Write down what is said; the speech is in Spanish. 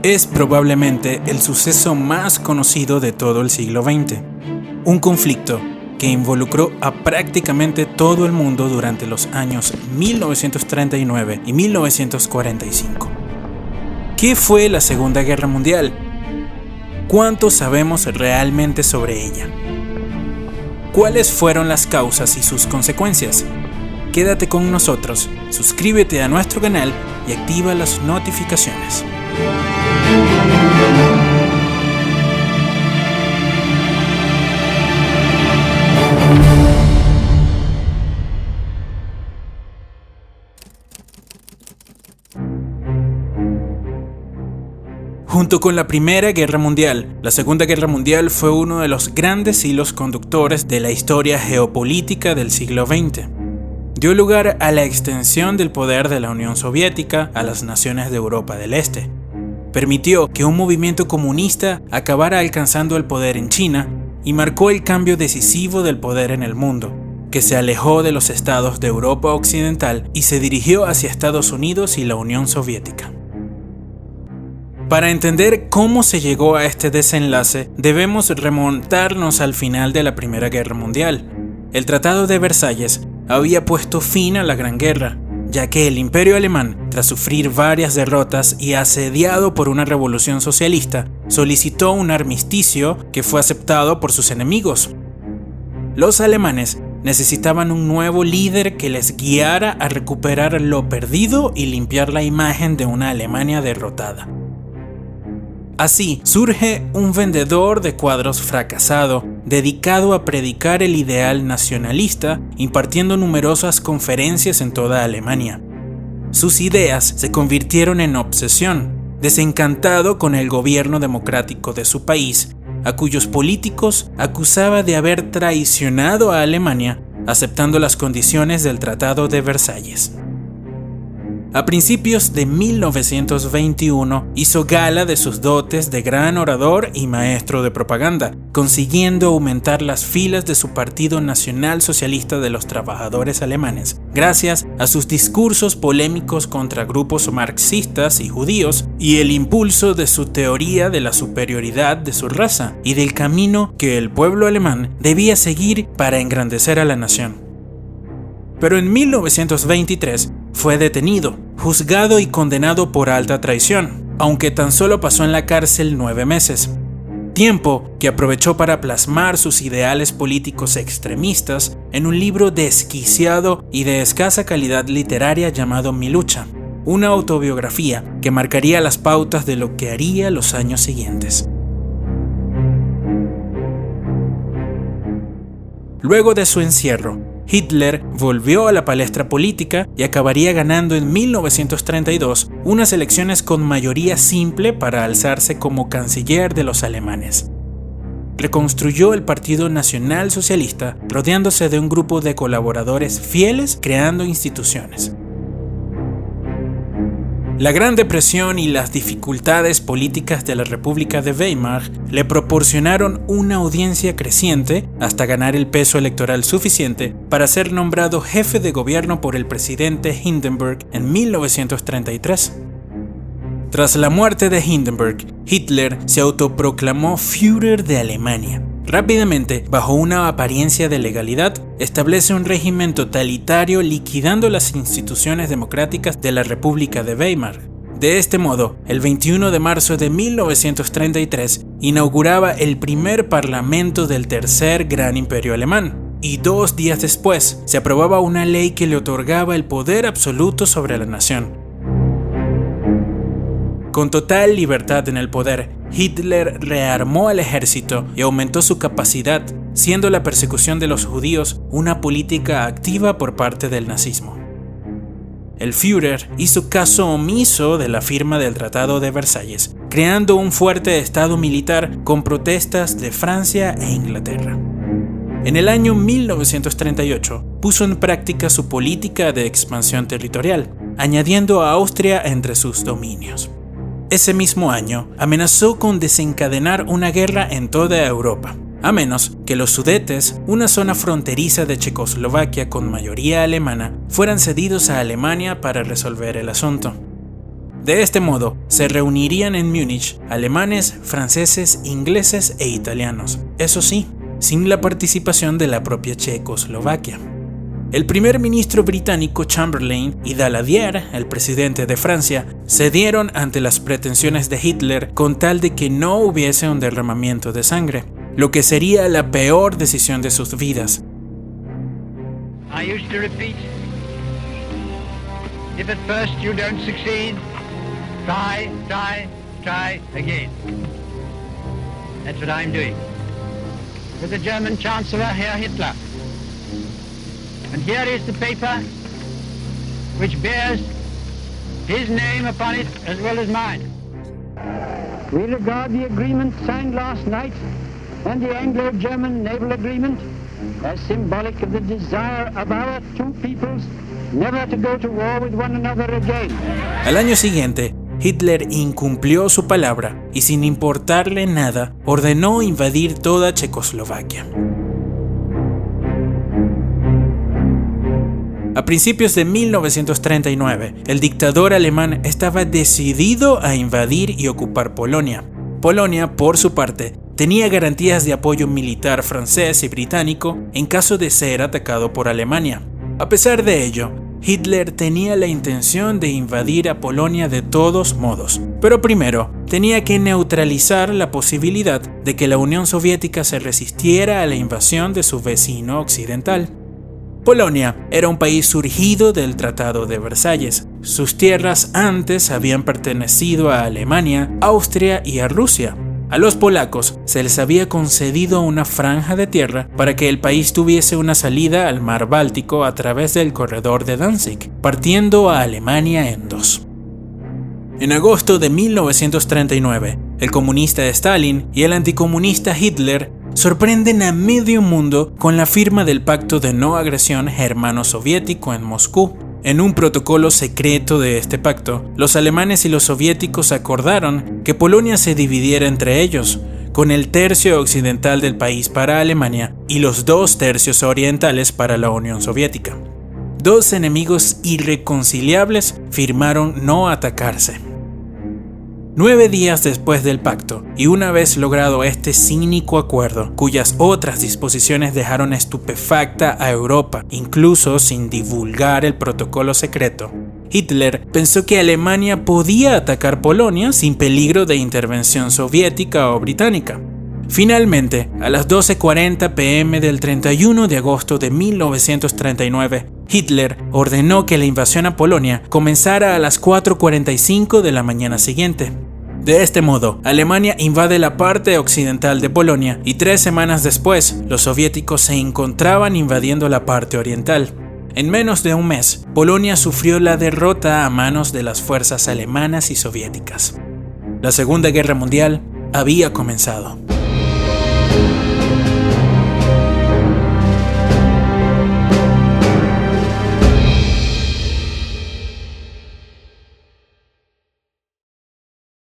Es probablemente el suceso más conocido de todo el siglo XX. Un conflicto que involucró a prácticamente todo el mundo durante los años 1939 y 1945. ¿Qué fue la Segunda Guerra Mundial? ¿Cuánto sabemos realmente sobre ella? ¿Cuáles fueron las causas y sus consecuencias? Quédate con nosotros, suscríbete a nuestro canal y activa las notificaciones. Junto con la Primera Guerra Mundial, la Segunda Guerra Mundial fue uno de los grandes hilos conductores de la historia geopolítica del siglo XX. Dio lugar a la extensión del poder de la Unión Soviética a las naciones de Europa del Este. Permitió que un movimiento comunista acabara alcanzando el poder en China y marcó el cambio decisivo del poder en el mundo, que se alejó de los estados de Europa Occidental y se dirigió hacia Estados Unidos y la Unión Soviética. Para entender cómo se llegó a este desenlace, debemos remontarnos al final de la Primera Guerra Mundial. El Tratado de Versalles había puesto fin a la Gran Guerra, ya que el Imperio Alemán, tras sufrir varias derrotas y asediado por una revolución socialista, solicitó un armisticio que fue aceptado por sus enemigos. Los alemanes necesitaban un nuevo líder que les guiara a recuperar lo perdido y limpiar la imagen de una Alemania derrotada. Así surge un vendedor de cuadros fracasado, dedicado a predicar el ideal nacionalista, impartiendo numerosas conferencias en toda Alemania. Sus ideas se convirtieron en obsesión, desencantado con el gobierno democrático de su país, a cuyos políticos acusaba de haber traicionado a Alemania, aceptando las condiciones del Tratado de Versalles. A principios de 1921 hizo gala de sus dotes de gran orador y maestro de propaganda, consiguiendo aumentar las filas de su Partido Nacional Socialista de los Trabajadores Alemanes, gracias a sus discursos polémicos contra grupos marxistas y judíos y el impulso de su teoría de la superioridad de su raza y del camino que el pueblo alemán debía seguir para engrandecer a la nación. Pero en 1923 fue detenido, juzgado y condenado por alta traición, aunque tan solo pasó en la cárcel 9 meses. Tiempo que aprovechó para plasmar sus ideales políticos extremistas en un libro desquiciado y de escasa calidad literaria llamado Mi lucha, una autobiografía que marcaría las pautas de lo que haría los años siguientes. Luego de su encierro, Hitler volvió a la palestra política y acabaría ganando en 1932 unas elecciones con mayoría simple para alzarse como canciller de los alemanes. Reconstruyó el Partido Nacional Socialista rodeándose de un grupo de colaboradores fieles, creando instituciones. La Gran Depresión y las dificultades políticas de la República de Weimar le proporcionaron una audiencia creciente hasta ganar el peso electoral suficiente para ser nombrado jefe de gobierno por el presidente Hindenburg en 1933. Tras la muerte de Hindenburg, Hitler se autoproclamó Führer de Alemania. Rápidamente, bajo una apariencia de legalidad, establece un régimen totalitario liquidando las instituciones democráticas de la República de Weimar. De este modo, el 21 de marzo de 1933 inauguraba el primer parlamento del Tercer Gran Imperio Alemán, y 2 días después se aprobaba una ley que le otorgaba el poder absoluto sobre la nación. Con total libertad en el poder, Hitler rearmó al ejército y aumentó su capacidad, siendo la persecución de los judíos una política activa por parte del nazismo. El Führer hizo caso omiso de la firma del Tratado de Versalles, creando un fuerte estado militar con protestas de Francia e Inglaterra. En el año 1938 puso en práctica su política de expansión territorial, añadiendo a Austria entre sus dominios. Ese mismo año amenazó con desencadenar una guerra en toda Europa, a menos que los Sudetes, una zona fronteriza de Checoslovaquia con mayoría alemana, fueran cedidos a Alemania para resolver el asunto. De este modo, se reunirían en Múnich alemanes, franceses, ingleses e italianos, eso sí, sin la participación de la propia Checoslovaquia. El primer ministro británico Chamberlain y Daladier, el presidente de Francia, cedieron ante las pretensiones de Hitler con tal de que no hubiese un derramamiento de sangre, lo que sería la peor decisión de sus vidas. I used to repeat, if at first you don't succeed, try again. That's what I'm doing. With the German Chancellor, Herr Hitler. And here is the paper which bears his name upon it as well as mine. We regard the agreement signed last night and the Anglo-German naval agreement as symbolic of the desire of our two peoples never to go to war with one another again. Al año siguiente, Hitler incumplió su palabra y sin importarle nada, ordenó invadir toda Checoslovaquia. A principios de 1939, el dictador alemán estaba decidido a invadir y ocupar Polonia. Polonia, por su parte, tenía garantías de apoyo militar francés y británico en caso de ser atacado por Alemania. A pesar de ello, Hitler tenía la intención de invadir a Polonia de todos modos, pero primero tenía que neutralizar la posibilidad de que la Unión Soviética se resistiera a la invasión de su vecino occidental. Polonia era un país surgido del Tratado de Versalles. Sus tierras antes habían pertenecido a Alemania, Austria y a Rusia. A los polacos se les había concedido una franja de tierra para que el país tuviese una salida al mar Báltico a través del corredor de Danzig, partiendo a Alemania en dos. En agosto de 1939, el comunista Stalin y el anticomunista Hitler sorprenden a medio mundo con la firma del Pacto de No Agresión Germano-Soviético en Moscú. En un protocolo secreto de este pacto, los alemanes y los soviéticos acordaron que Polonia se dividiera entre ellos, con el tercio occidental del país para Alemania y los 2 tercios orientales para la Unión Soviética. 2 enemigos irreconciliables firmaron no atacarse. 9 días después del pacto, y una vez logrado este cínico acuerdo, cuyas otras disposiciones dejaron estupefacta a Europa, incluso sin divulgar el protocolo secreto, Hitler pensó que Alemania podía atacar Polonia sin peligro de intervención soviética o británica. Finalmente, a las 12:40 p.m. del 31 de agosto de 1939, Hitler ordenó que la invasión a Polonia comenzara a las 4:45 de la mañana siguiente. De este modo, Alemania invade la parte occidental de Polonia y 3 semanas después, los soviéticos se encontraban invadiendo la parte oriental. En menos de un mes, Polonia sufrió la derrota a manos de las fuerzas alemanas y soviéticas. La Segunda Guerra Mundial había comenzado.